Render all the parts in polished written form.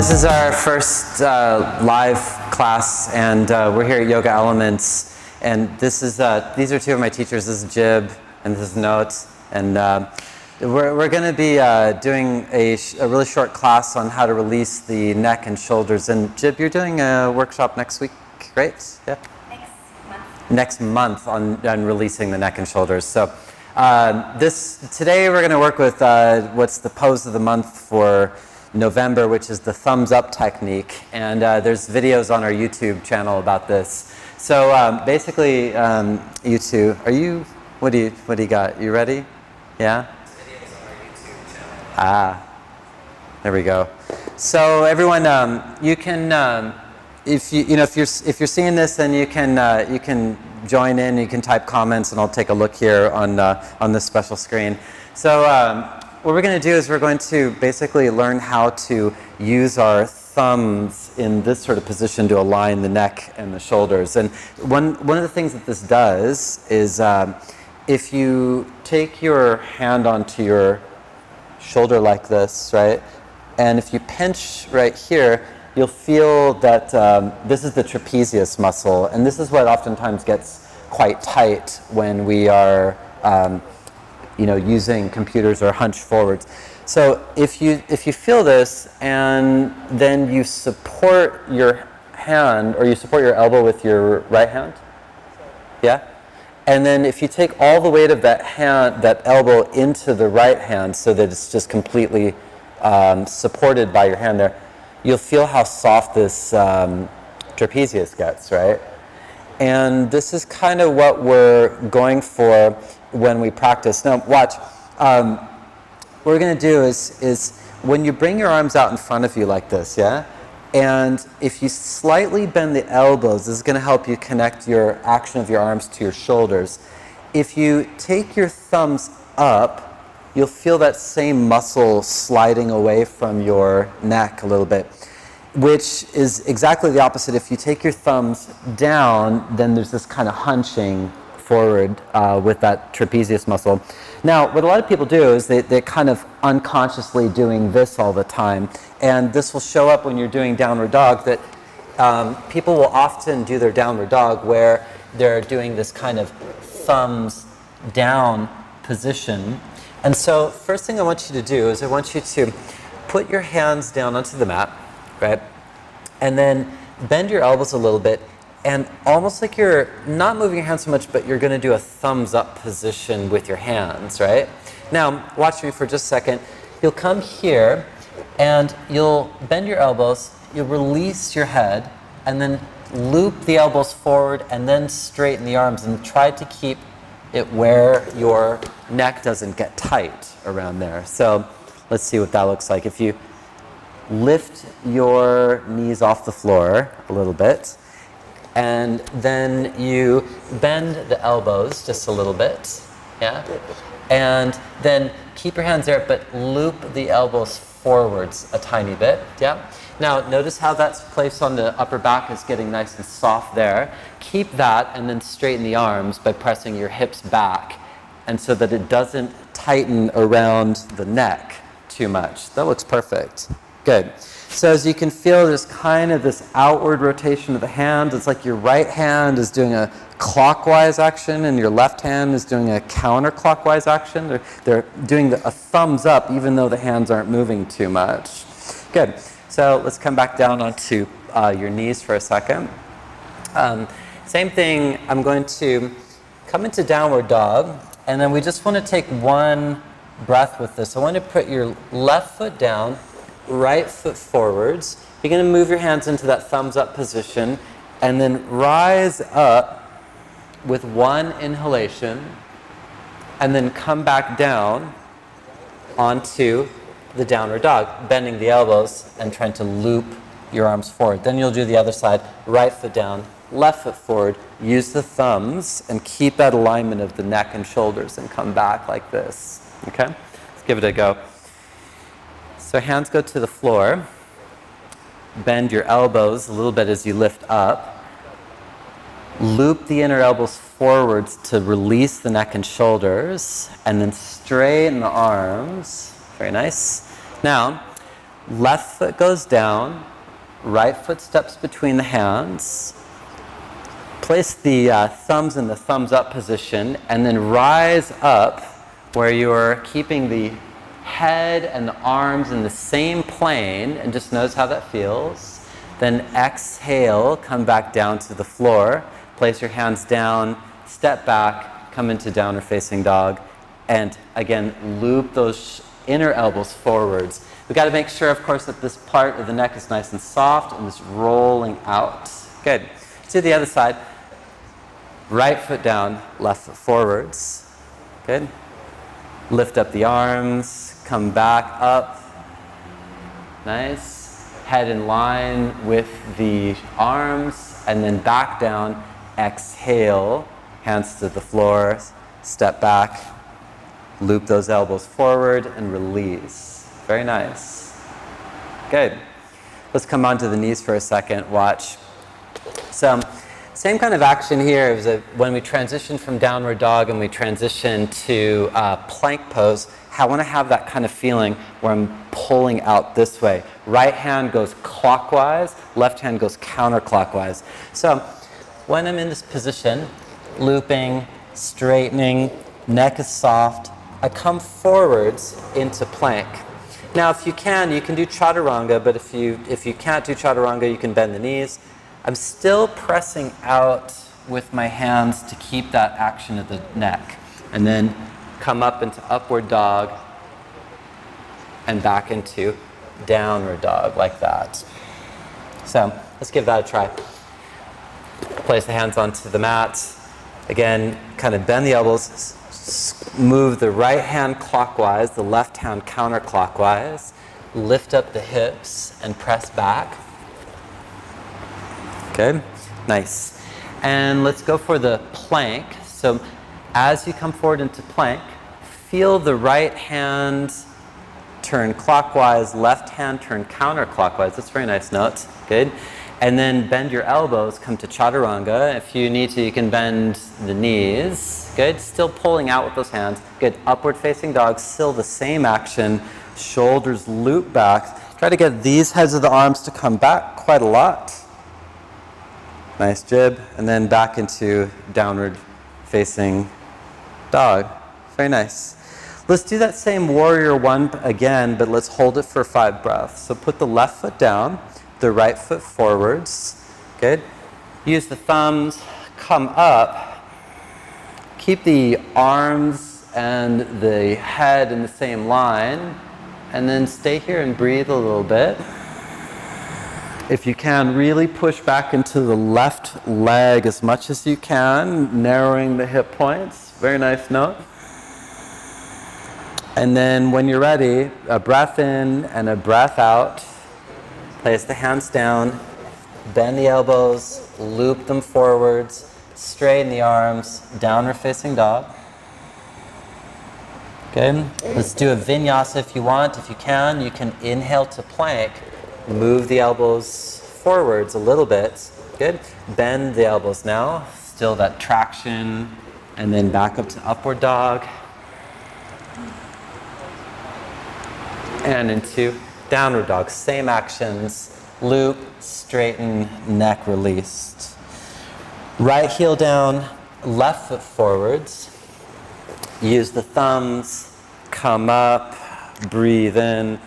this is our first live class, and we're here at Yoga Elements. And this is these are two of my teachers. This is Jib, and this is Note. And we're going to be doing a really short class on how to release the neck and shoulders. And Jib, you're doing a workshop next week, right? Yeah. Next month on releasing the neck and shoulders. So today we're going to work with what's the pose of the month for November, which is the thumbs up technique, and there's videos on our YouTube channel about this. So basically, you two, what do you got? You ready? Yeah. Videos on our YouTube channel. There we go. So everyone, you can, if you're seeing this, then you can join in. You can type comments, and I'll take a look here on this special screen. So. What we're going to do is we're going to basically learn how to use our thumbs in this sort of position to align the neck and the shoulders. And one of the things that this does is if you take your hand onto your shoulder like this, right, and if you pinch right here, you'll feel that this is the trapezius muscle, and this is what oftentimes gets quite tight when we are using computers or hunched forwards. So if you feel this, and then you support your hand, or you support your elbow with your right hand, yeah? And then if you take all the weight of that elbow into the right hand so that it's just completely supported by your hand there, you'll feel how soft this trapezius gets, right? And this is kind of what we're going for when we practice. Now, watch. What we're going to do is when you bring your arms out in front of you like this, yeah? And if you slightly bend the elbows, this is going to help you connect your action of your arms to your shoulders. If you take your thumbs up, you'll feel that same muscle sliding away from your neck a little bit, which is exactly the opposite. If you take your thumbs down, then there's this kind of hunching forward with that trapezius muscle. Now, what a lot of people do is they're kind of unconsciously doing this all the time. And this will show up when you're doing downward dog, that people will often do their downward dog where they're doing this kind of thumbs down position. And so first thing I want you to do is I want you to put your hands down onto the mat, right? And then bend your elbows a little bit, and almost like you're not moving your hands so much, but you're going to do a thumbs up position with your hands, right? Now, watch me for just a second. You'll come here, and you'll bend your elbows, you'll release your head, and then loop the elbows forward, and then straighten the arms, and try to keep it where your neck doesn't get tight around there. So let's see what that looks like. If you lift your knees off the floor a little bit, and then you bend the elbows just a little bit, yeah? And then keep your hands there, but loop the elbows forwards a tiny bit, yeah? Now, notice how that's placed on the upper back is getting nice and soft there. Keep that, and then straighten the arms by pressing your hips back, and so that it doesn't tighten around the neck too much. That looks perfect. Good. So as you can feel, there's kind of this outward rotation of the hand. It's like your right hand is doing a clockwise action and your left hand is doing a counterclockwise action. They're doing a thumbs up even though the hands aren't moving too much. Good. So let's come back down onto your knees for a second. Same thing, I'm going to come into downward dog, and then we just want to take one breath with this. I want to put your left foot down, right foot forwards. You're going to move your hands into that thumbs up position, and then rise up with one inhalation, and then come back down onto the downward dog, bending the elbows and trying to loop your arms forward. Then you'll do the other side, right foot down, left foot forward, use the thumbs, and keep that alignment of the neck and shoulders, and come back like this. Okay? Let's give it a go. So hands go to the floor. Bend your elbows a little bit as you lift up. Loop the inner elbows forwards to release the neck and shoulders, and then straighten the arms. Very nice. Now, Left foot goes down, right foot steps between the hands. Place the thumbs in the thumbs up position and then rise up where you're keeping the head and the arms in the same plane, and just notice how that feels. Then exhale, come back down to the floor. Place your hands down, step back, come into downward facing dog, and again, loop those inner elbows forwards. We've got to make sure, of course, that this part of the neck is nice and soft and is rolling out. Good. To the other side. Right foot down, left foot forwards. Good. Lift up the arms, come back up. Nice. Head in line with the arms, and then back down. Exhale, hands to the floor, step back, loop those elbows forward, and release. Very nice. Good. Let's come onto the knees for a second. Watch. So, same kind of action here as when we transition from downward dog and we transition to plank pose. I want to have that kind of feeling where I'm pulling out this way. Right hand goes clockwise, left hand goes counterclockwise. So when I'm in this position, looping, straightening, neck is soft, I come forwards into plank. Now if you can do chaturanga, but if you can't do chaturanga, you can bend the knees. I'm still pressing out with my hands to keep that action of the neck. And then come up into upward dog and back into downward dog like that. So let's give that a try. Place the hands onto the mat. Again, kind of bend the elbows. Move the right hand clockwise, the left hand counterclockwise. Lift up the hips and press back. Good, nice. And let's go for the plank. So as you come forward into plank, feel the right hand turn clockwise, left hand turn counterclockwise. That's a very nice note. Good. And then bend your elbows, come to chaturanga. If you need to, you can bend the knees. Good. Still pulling out with those hands. Good. Upward facing dog, still the same action. Shoulders loop back. Try to get these heads of the arms to come back quite a lot. Nice jib. And then back into downward facing dog. Very nice. Let's do that same warrior one again, but let's hold it for 5 breaths. So put the left foot down, the right foot forwards. Good. Use the thumbs, come up. Keep the arms and the head in the same line, and then stay here and breathe a little bit. If you can, really push back into the left leg as much as you can, narrowing the hip points. Very nice note. And then when you're ready, a breath in and a breath out. Place the hands down, bend the elbows, loop them forwards, straighten the arms, downward facing dog. Good. Let's do a vinyasa if you want. If you can inhale to plank. Move the elbows forwards a little bit. Good. Bend the elbows now. Still that traction. And then back up to upward dog. And into downward dog. Same actions. Loop, straighten, neck released. Right heel down, left foot forwards. Use the thumbs. Come up. Breathe in.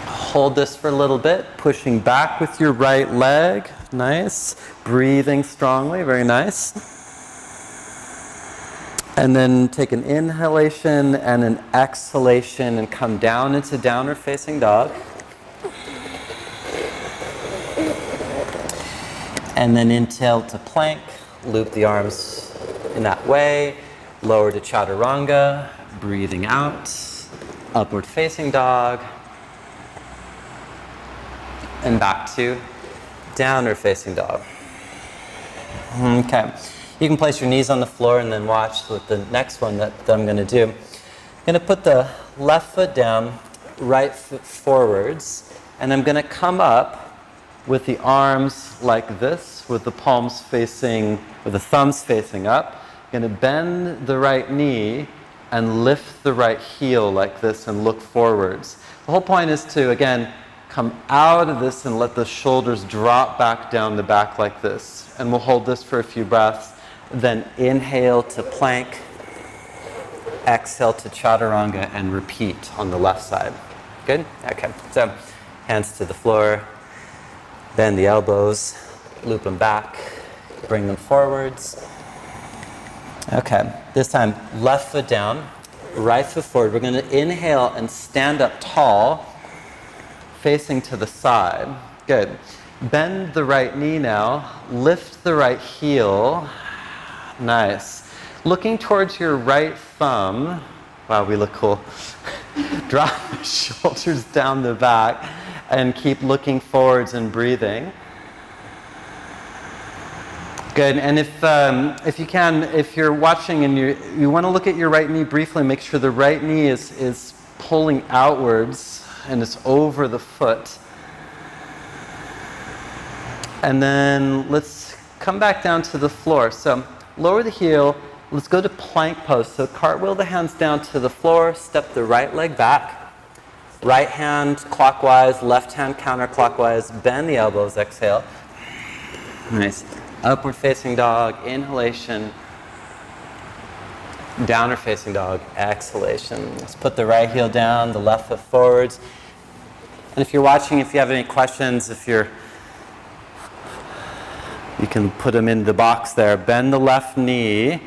Hold this for a little bit, pushing back with your right leg. Nice. Breathing strongly, very nice. And then take an inhalation and an exhalation and come down into downward facing dog. And then inhale to plank, loop the arms in that way. Lower to chaturanga, breathing out. Upward facing dog. And back to downward facing dog. Okay. You can place your knees on the floor and then watch with the next one that I'm going to do. I'm going to put the left foot down, right foot forwards, and I'm going to come up with the arms like this, with the palms facing, with the thumbs facing up. I'm going to bend the right knee and lift the right heel like this and look forwards. The whole point is to, again, come out of this and let the shoulders drop back down the back like this. And we'll hold this for a few breaths. Then inhale to plank, exhale to chaturanga, and repeat on the left side. Good? Okay, so hands to the floor, bend the elbows, loop them back, bring them forwards. Okay, this time left foot down, right foot forward. We're going to inhale and stand up tall, facing to the side. Good. Bend the right knee now, lift the right heel. Nice. Looking towards your right thumb. Wow, we look cool. Drop the shoulders down the back and keep looking forwards and breathing. Good, and if you can, if you're watching and you want to look at your right knee briefly, make sure the right knee is pulling outwards and it's over the foot. And then let's come back down to the floor. So lower the heel, let's go to plank pose. So cartwheel the hands down to the floor, step the right leg back. Right hand clockwise, left hand counterclockwise, bend the elbows, exhale. Nice. Upward facing dog, inhalation. Downward facing dog, exhalation. Let's put the right heel down, the left foot forwards. And if you're watching, if you have any questions, you can put them in the box there. Bend the left knee,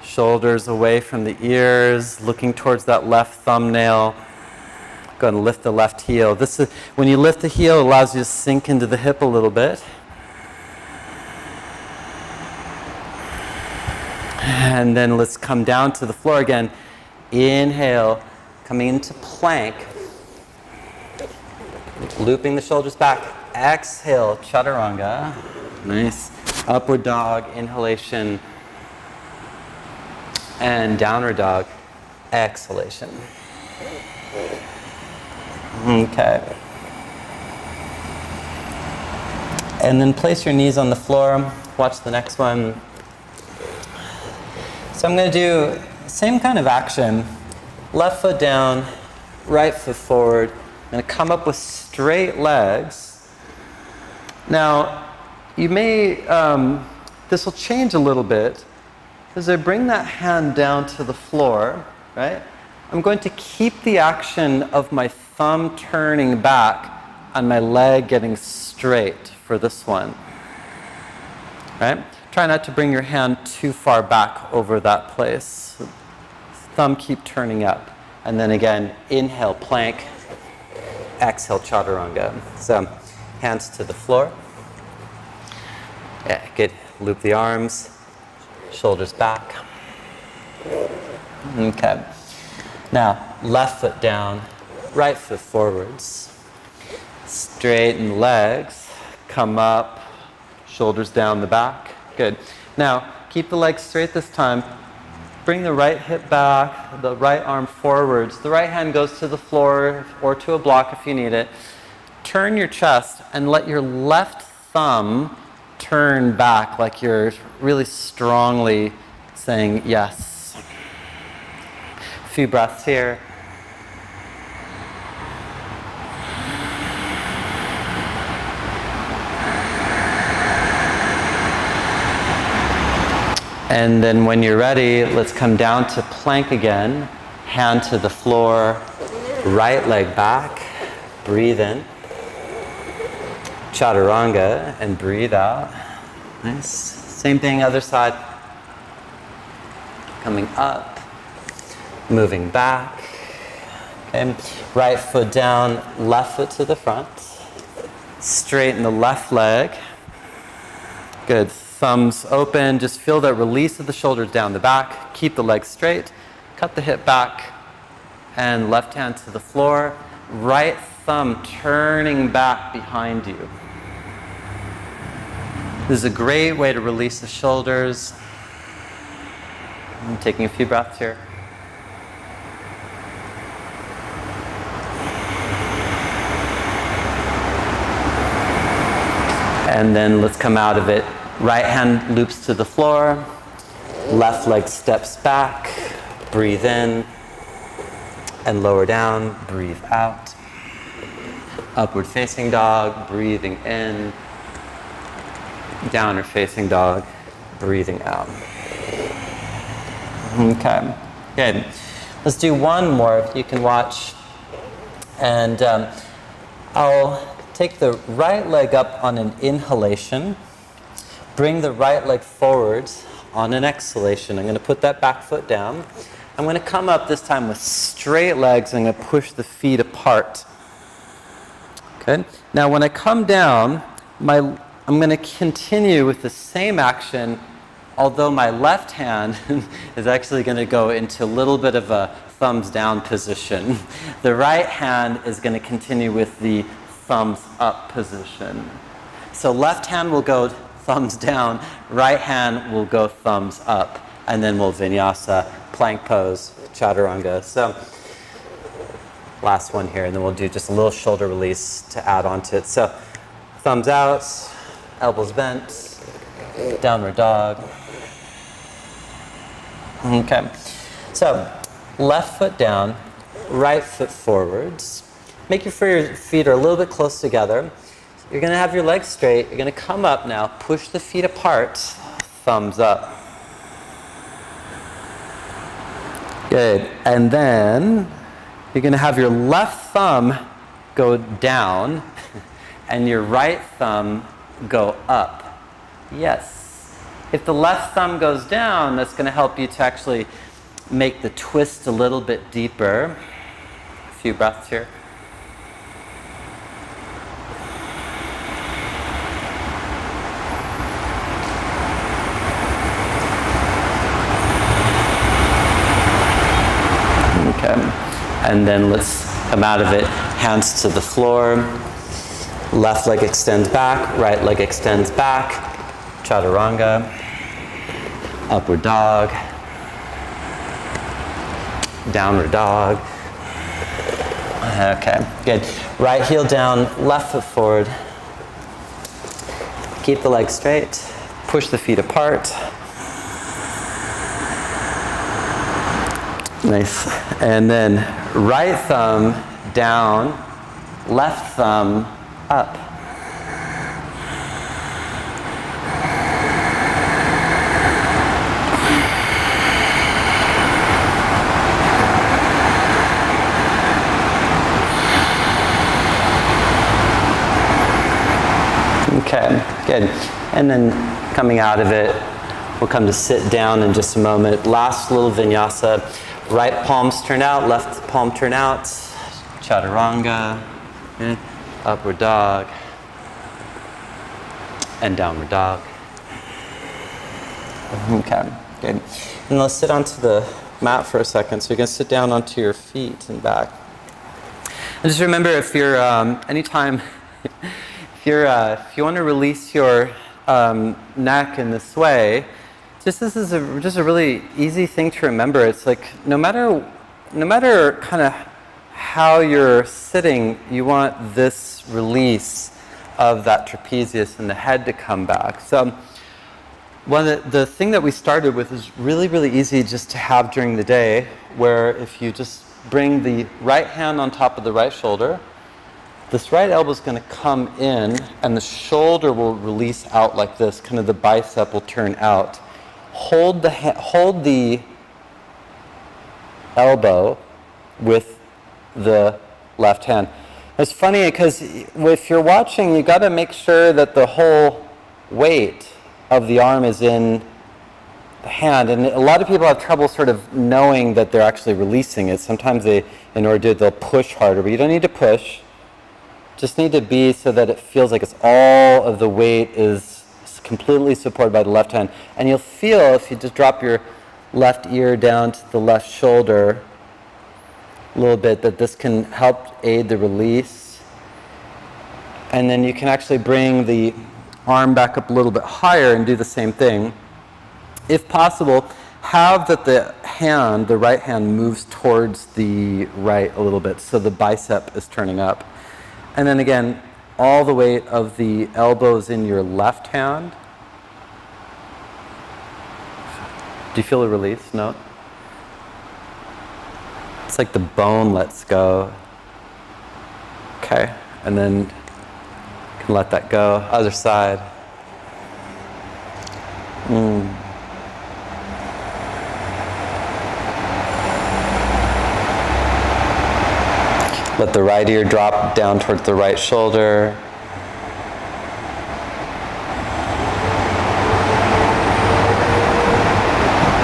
shoulders away from the ears, looking towards that left thumbnail. Go ahead and lift the left heel. This is, when you lift the heel, it allows you to sink into the hip a little bit. And then let's come down to the floor again. Inhale, coming into plank. Looping the shoulders back. Exhale, chaturanga. Nice. Upward dog, inhalation. And downward dog, exhalation. Okay. And then place your knees on the floor. Watch the next one. So I'm going to do same kind of action. Left foot down, right foot forward. I'm going to come up with straight legs. Now, you may, this will change a little bit. As I bring that hand down to the floor, right, I'm going to keep the action of my thumb turning back and my leg getting straight for this one. Right? Try not to bring your hand too far back over that place. Thumb keep turning up. And then again, inhale, plank. Exhale, chaturanga. So, hands to the floor. Yeah, good. Loop the arms. Shoulders back. Okay. Now, left foot down, right foot forwards. Straighten legs. Come up. Shoulders down the back. Good. Now, keep the legs straight this time. Bring the right hip back, the right arm forwards. The right hand goes to the floor or to a block if you need it. Turn your chest and let your left thumb turn back like you're really strongly saying yes. A few breaths here. And then when you're ready, let's come down to plank again. Hand to the floor, right leg back. Breathe in. Chaturanga, and breathe out. Nice. Same thing, other side. Coming up, moving back. Okay. Right foot down, left foot to the front. Straighten the left leg. Good. Thumbs open, just feel that release of the shoulders down the back. Keep the legs straight. Cut the hip back. And left hand to the floor. Right thumb turning back behind you. This is a great way to release the shoulders. I'm taking a few breaths here. And then let's come out of it. Right hand loops to the floor, left leg steps back, breathe in, and lower down, breathe out. Upward facing dog, breathing in. Downward facing dog, breathing out. Okay, good. Let's do one more, if you can watch. And I'll take the right leg up on an inhalation, bring the right leg forward on an exhalation. I'm going to put that back foot down. I'm going to come up this time with straight legs. I'm going to push the feet apart. Good. Now when I come down, I'm going to continue with the same action, although my left hand is actually going to go into a little bit of a thumbs down position. The right hand is going to continue with the thumbs up position. So left hand will go thumbs down, right hand will go thumbs up, and then we'll vinyasa, plank pose, chaturanga. So last one here, and then we'll do just a little shoulder release to add on to it. So thumbs out, elbows bent, downward dog. Okay, so left foot down, right foot forwards. Make your feet are a little bit close together. You're going to have your legs straight. You're going to come up now, push the feet apart, thumbs up. Good, and then you're going to have your left thumb go down and your right thumb go up. Yes. If the left thumb goes down, that's going to help you to actually make the twist a little bit deeper. A few breaths here. Okay. And then let's come out of it, hands to the floor. Left leg extends back, right leg extends back. Chaturanga, upward dog, downward dog. Okay, good. Right heel down, left foot forward. Keep the legs straight, push the feet apart. Nice. And then right thumb down, left thumb up. Okay, good. And then coming out of it, we'll come to sit down in just a moment. Last little vinyasa. Right palms turn out, left palm turn out. Chaturanga, upward dog, and downward dog. Okay, good. And let's sit onto the mat for a second. So you're going to sit down onto your feet and back. And just remember, if you're anytime, if you want to release your neck in this way, this is just a really easy thing to remember. It's like no matter kind of how you're sitting, you want this release of that trapezius and the head to come back. So the thing that we started with is really, really easy just to have during the day, where if you just bring the right hand on top of the right shoulder, this right elbow is going to come in and the shoulder will release out like this, kind of the bicep will turn out. Hold the elbow with the left hand. It's funny because if you're watching, you got to make sure that the whole weight of the arm is in the hand. And a lot of people have trouble sort of knowing that they're actually releasing it. Sometimes in order to do it, they'll push harder, but you don't need to push. Just need to be so that it feels like it's all of the weight is completely supported by the left hand. And you'll feel, if you just drop your left ear down to the left shoulder a little bit, that this can help aid the release. And then you can actually bring the arm back up a little bit higher and do the same thing. If possible, have that the hand, the right hand, moves towards the right a little bit so the bicep is turning up. And then again, all the weight of the elbows in your left hand. Do you feel a release? No? It's like the bone lets go. Okay, and then you can let that go. Other side. Let the right ear drop down towards the right shoulder.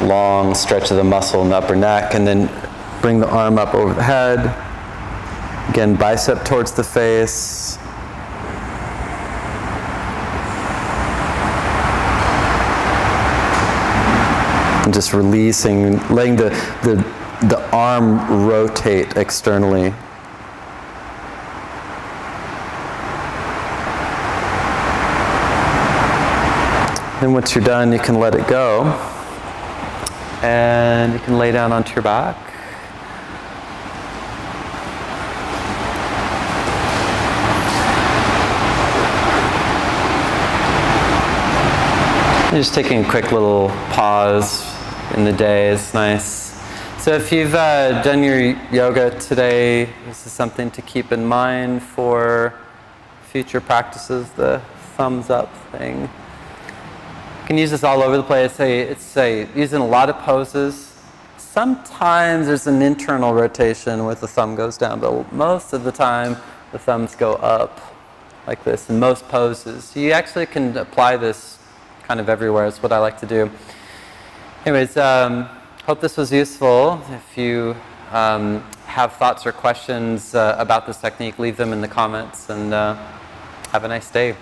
Long stretch of the muscle in the upper neck, and then bring the arm up over the head. Again, bicep towards the face. And just releasing, letting the arm rotate externally. Then once you're done, you can let it go. And you can lay down onto your back. And just taking a quick little pause in the day is nice. So if you've done your yoga today, this is something to keep in mind for future practices, the thumbs up thing. You can use this all over the place. It's used in a lot of poses. Sometimes there's an internal rotation where the thumb goes down, but most of the time the thumbs go up like this in most poses. So you actually can apply this kind of everywhere. It's what I like to do. Anyways, hope this was useful. If you have thoughts or questions about this technique, leave them in the comments, and have a nice day.